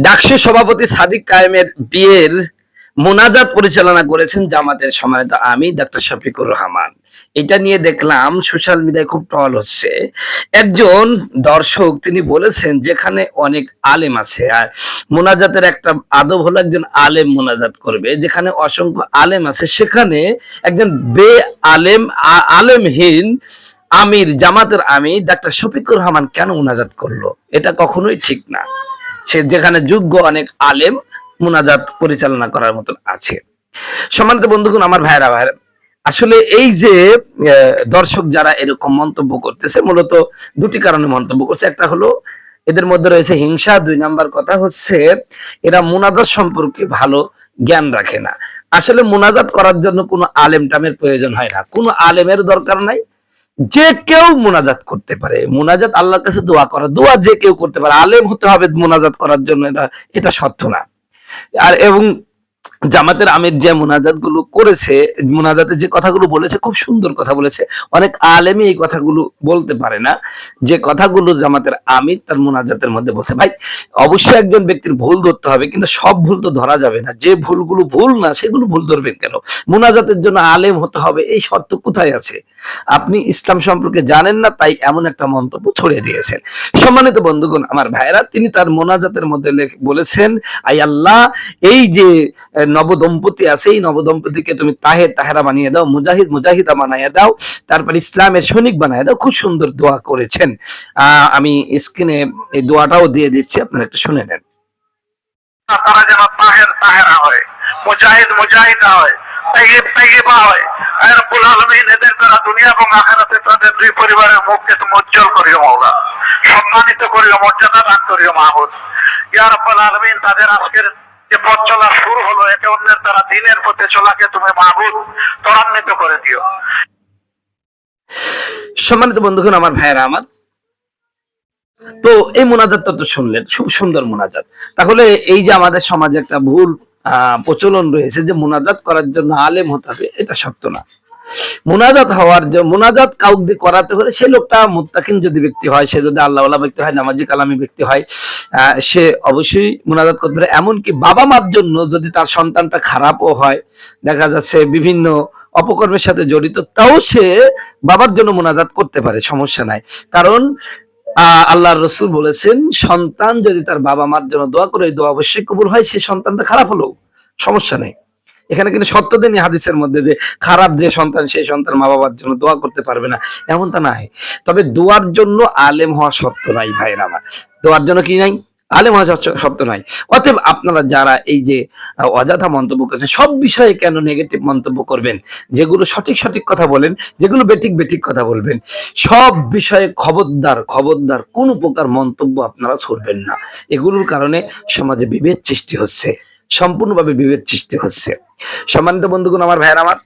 ডাকসু সভাপতি সাদিক কায়েমের বিয়ের মোনাজাত পরিচালনা করেছেন জামাতের সম্মানিত আমির ডক্টর শফিকুর রহমান। এটা নিয়ে দেখলাম সোশ্যাল মিডিয়ায় খুব ট্রল হচ্ছে। একজন দর্শক তিনি বলেছেন যেখানে অনেক আলেম আছে, আর মোনাজাতের একটা আদব হলো একজন আলেম মোনাজাত করবে, যেখানে অসংখ্য আলেম আছে সেখানে একজন বে আলেম আলেমহীন আমির জামাতের আমির ডক্টর শফিকুর রহমান কেন মোনাজাত করলো? এটা কখনোই ঠিক না। সে যেখানে যোগ্য অনেক আলেম মুনাজাত পরিচালনা করার মতন আছে। সম্মানিত বন্ধুগণ, আমার ভাইরা আসলে এই যে দর্শক যারা এরকম মন্তব্য করতেছে মূলত দুটি কারণে মন্তব্য করছে। একটা হলো এদের মধ্যে রয়েছে হিংসা, দুই নাম্বার কথা হচ্ছে এরা মুনাজাত সম্পর্কে ভালো জ্ঞান রাখে না। আসলে মুনাজাত করার জন্য কোনো আলেম টামের প্রয়োজন হয় না, কোনো আলেমের দরকার নাই। যে কেউ মুনাজাত করতে পারে। মুনাজাত আল্লাহর কাছে দোয়া করা, দোয়া যে কেউ করতে পারে। আলেম হতে হবে মুনাজাত করার জন্য, এটা সত্য না। আর এবং জামাতের আমির যে মুনাজাত গুলো করেছে, মুনাজাতে যে কথাগুলো বলেছে খুব সুন্দর কথা বলেছে। অনেক আলেমই এই কথাগুলো বলতে পারে না, যে কথাগুলো জামাতের আমির তার মুনাজাতের মধ্যে বলছে। ভাই, অবশ্যই একজন ব্যক্তির ভুল ধরতে হবে, কিন্তু সব ভুল তো ধরা যাবে না। যে ভুলগুলো ভুল না সেগুলো ভুল ধরবেন কেন? মুনাজাতের জন্য আলেম হতে হবে এই শর্ত কোথায় আছে? আপনি ইসলাম সম্পর্কে জানেন না, তাই এমন একটা মন্তব্য ছড়িয়ে দিয়েছেন। সম্মানিত বন্ধুগণ, আমার ভাইরা, তিনি তার মোনাজাতের মধ্যে বলেছেন, আই আল্লাহ, এই যে নবদম্পতি আছে এই নবদম্পতিকে তুমি তাহের তাহেরা বানিয়ে দাও, মুজাহিদ মুজাহিদা বানিয়ে দাও, তারপর ইসলামের সৈনিক বানিয়ে দাও। খুব সুন্দর দোয়া করেছেন। আমি স্ক্রিনে এই দোয়াটাও দিয়ে দিচ্ছি, আপনারা একটু শুনে নেন। তারা যেন তাহের তাহেরা হয়, মুজাহিদ মুজাহিদা হয়, তাইয়্যিব তাইয়্যিবা হয়। আর রব্বুল আলামিন এদের দ্বারা দুনিয়া এবং আখিরাতে তাদের দুই পরিবারের মুখকে তুমি উজ্জ্বল করিও মাওলা, সম্মানিত করিও, মর্যাদা দান করিও মাহবুব। ইয়া রব্বুল আলামিন তাদের আজকের যে পথ চলা শুরু হলো, একে অন্যের দ্বারা দিনের পথে চলাকে তুমি মাহবুব ত্বরান্বিত করে দিও। সম্মানিত বন্ধুগণ, আমার ভাইয়েরা আমার, তো এই মোনাজাতটা তো শুনলেন, খুব সুন্দর মোনাজাত। তাহলে এই যে আমাদের সমাজে একটা ভুল প্রচলন রয়েছে যে মোনাজাত করার জন্য আলেম হতে হবে, এটা সত্য না। মোনাজাত হওয়ার যে মোনাজাত কাউকে করাতে হলে সে লোকটা মুত্তাকিন যদি ব্যক্তি হয়, সে যদি আল্লাহওয়ালা ব্যক্তি হয়, নামাজি কালামি ব্যক্তি হয়, সে অবশ্যই মোনাজাত করতে পারে। এমনকি বাবা মার জন্য যদি তার সন্তানটা খারাপও হয়, দেখা যাচ্ছে বিভিন্ন অপকর্মের সাথে জড়িত, তাও সে বাবার জন্য মোনাজাত করতে পারে, সমস্যা নাই। কারণ আল্লাহর রাসূল বলেছেন, সন্তান যদি তার বাবা মার জন্য দোয়া করে, দোয়া অবশ্যই কবুল হয়, সে সন্তানটা খারাপ হলেও সমস্যা নেই। এখানে কিন্তু সত্য দেনি হাদিসের মধ্যে যে খারাপ যে সন্তান, সেই সন্তান মা বাবার জন্য দোয়া করতে পারবে না, এমনটা নাই। তবে দোয়ার জন্য আলেম হওয়া সত্য নাই ভাইরা আমার। দোয়ার জন্য কি নাই? আলেম হওয়া সত্য নাই। অতএব আপনারা যারা এই যে অযথা মন্তব্য করছেন, সব বিষয়ে কেন নেগেটিভ মন্তব্য করবেন? যেগুলো সঠিক সঠিক কথা বলেন, যেগুলো বেঠিক বেঠিক কথা বলবেন, সব বিষয়ে খবরদার খবরদার কোনো প্রকার মন্তব্য আপনারা ছড়বেন না। এগুলোর কারণে সমাজে বিভেদ সৃষ্টি হচ্ছে, সম্পূর্ণভাবে বিভেদ সৃষ্টি হচ্ছে। সম্মানিত বন্ধুগণ, আমার ভাইয়ের আমার,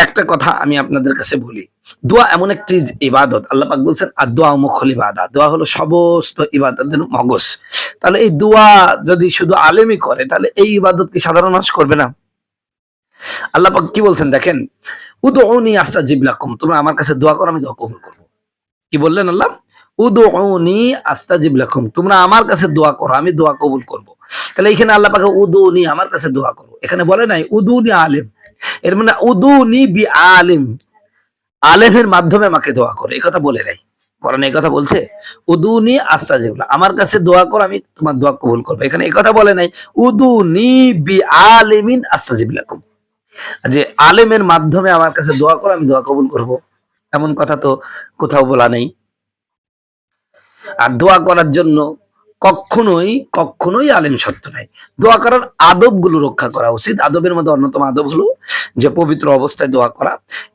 একটা কথা আমি আপনাদের কাছে বলি, দোয়া এমন একটি ইবাদত, আল্লাহ পাক বলছেন আর দোয়া মুখল ইবাদত, দোয়া হলো সমস্ত ইবাদতের মগজ। তাহলে এই দোয়া যদি শুধু আলেমই করে, তাহলে এই ইবাদত কি সাধারণ মানুষ করবে না? আল্লাহ পাক কি বলছেন দেখেন, উদউনি আস্তাজিব লাকুম, তোমরা আমার কাছে দোয়া করো, আমি দোয়া কবুল করব। কি বললেন আল্লাহ? উদউনি আস্তাজিব লাকুম, তোমরা আমার কাছে দোয়া করো, আমি দোয়া কবুল করব। তাহলে এখানে আল্লাহ পাক উদউনি, আমার কাছে দোয়া করো, এখানে বলে নাই উদউনি আলেম। এর মানে উদউনি বি আলিম, আলেমের মাধ্যমে আমাকে দোয়া করো, এই কথা বলে নাই। কোরআন এই কথা বলছে, উদউনি আস্তাজিব, আমার কাছে দোয়া করো, আমি তোমার দোয়া কবুল করব। এখানে এই কথা বলে নাই উদউনি বি আলিমিন আস্তাজিব লাকুম, যে আলেমের মাধ্যমে আমার কাছে দোয়া করো, আমি দোয়া কবুল করব। এমন কথা তো কোথাও বলা নেই। আর দোয়া করার জন্য কখনোই কখনোই আলেম সত্য নাই। দোয়া করার আদব গুলো রক্ষা করা উচিত। আদবের মধ্যে অন্যতম আদব হলো যে পবিত্র অবস্থায় দোয়া করা,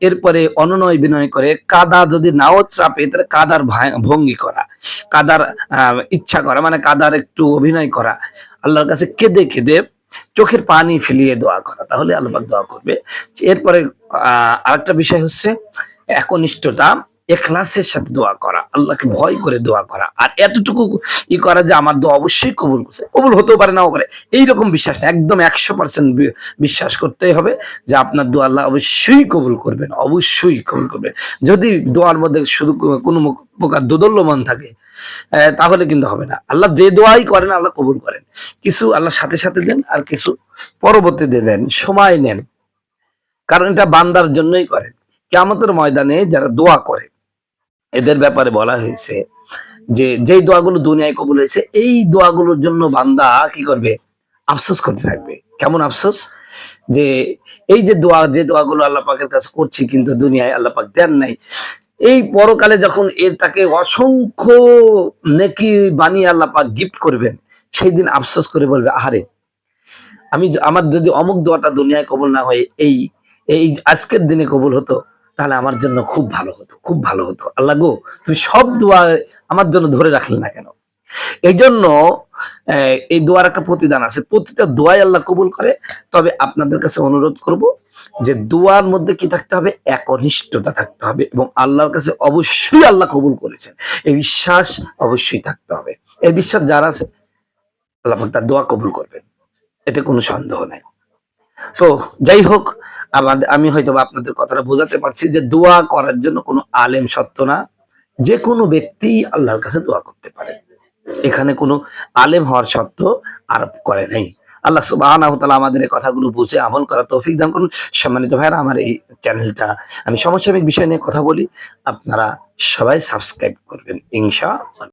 এরপরে অনুনয় বিনয় করে, কাদা যদি নাও চাপে তাহলে কাদার ভঙ্গি করা, কাদার ইচ্ছা করা, মানে কাদার একটু অভিনয় করা, আল্লাহর কাছে কেঁদে কেঁদে চোখের পানি ফেলিয়ে দোয়া করা, তাহলে আল্লাহ পাক দোয়া করবে। এরপরে আরেকটা বিষয় হচ্ছে একনিষ্ঠতা। ইখলাসের সাথে দোয়া করা, আল্লাহকে ভয় করে দোয়া করা, আর এতটুকু করা যে আমার দোয়া অবশ্যই কবুল করছে, কবুল হতেও পারে নাও পারে, এইরকম বিশ্বাস না, একদম 100% বিশ্বাস করতেই হবে যে আপনার দোয়া আল্লাহ অবশ্যই কবুল করবেন, অবশ্যই কবুল করবেন। যদি দোয়ার মধ্যে শুধু কোনো প্রকার দোদল্যমান থাকে তাহলে কিন্তু হবে না। আল্লাহ যে দোয়াই করেন আল্লাহ কবুল করেন, কিছু আল্লাহ সাথে সাথে দেন আর কিছু পরবর্তীতে দেন, সময় নেন, কারণ এটা বান্দার জন্যই করেন। কিয়ামতের ময়দানে যারা দোয়া করে এদের ব্যাপারে বলা হয়েছে যে যেই দোয়াগুলো দুনিয়ায় কবুল হয়েছে এই দোয়াগুলোর জন্য বান্দা কি করবে, আফসোস করতে থাকবে। কেমন আফসোস, যে এই যে দোয়াগুলো আল্লাহ পাকের কাছে করছি কিন্তু দুনিয়ায় আল্লাহ পাক দেন নাই, এই পরকালে যখন তাকে অসংখ্য নেকি বানিয়ে আল্লাহ পাক গিফট করবেন, সেই দিন আফসোস করে বলবে আহারে আমার যদি অমুক দোয়াটা দুনিয়ায় কবুল না হয়ে এই এই আজকের দিনে কবুল হতো তাহলে আমার জন্য খুব ভালো হতো, খুব ভালো হতো। আল্লাহ গো তুমি সব দোয়া আমার জন্য ধরে রাখলে না কেন? এই জন্য এই দোয়ার একটা প্রতিদান আছে, প্রতিটা দোয়াই আল্লাহ কবুল করে। তবে আপনাদের কাছে অনুরোধ করব যে দোয়ার মধ্যে কি থাকতে হবে, একনিষ্ঠতা থাকতে হবে, এবং আল্লাহর কাছে অবশ্যই আল্লাহ কবুল করেছেন এই বিশ্বাস অবশ্যই থাকতে হবে। এই বিশ্বাস যারা আছে আল্লাহ পাক তার দোয়া কবুল করবেন, এতে কোনো সন্দেহ নাই। তো যাই হোক, আমি হয়তো আপনাদের কথাটা বোঝাতে পারছি যে দোয়া করার জন্য কোনো আলেম সত্য না, যে কোনো ব্যক্তি আল্লাহর কাছে দোয়া করতে পারে, এখানে কোনো আলেম হওয়ার শর্ত আরোপ করে নাই। আল্লাহ সুবহানাহু ওয়া তাআলা আমাদের এই কথাগুলো বুঝে আমল করার তৌফিক দান করুন। সম্মানিত ভাইরা, আমার এই চ্যানেলটা আমি সমসাময়িক বিষয় নিয়ে কথা বলি, আপনারা সবাই সাবস্ক্রাইব করবেন ইনশাআল্লাহ।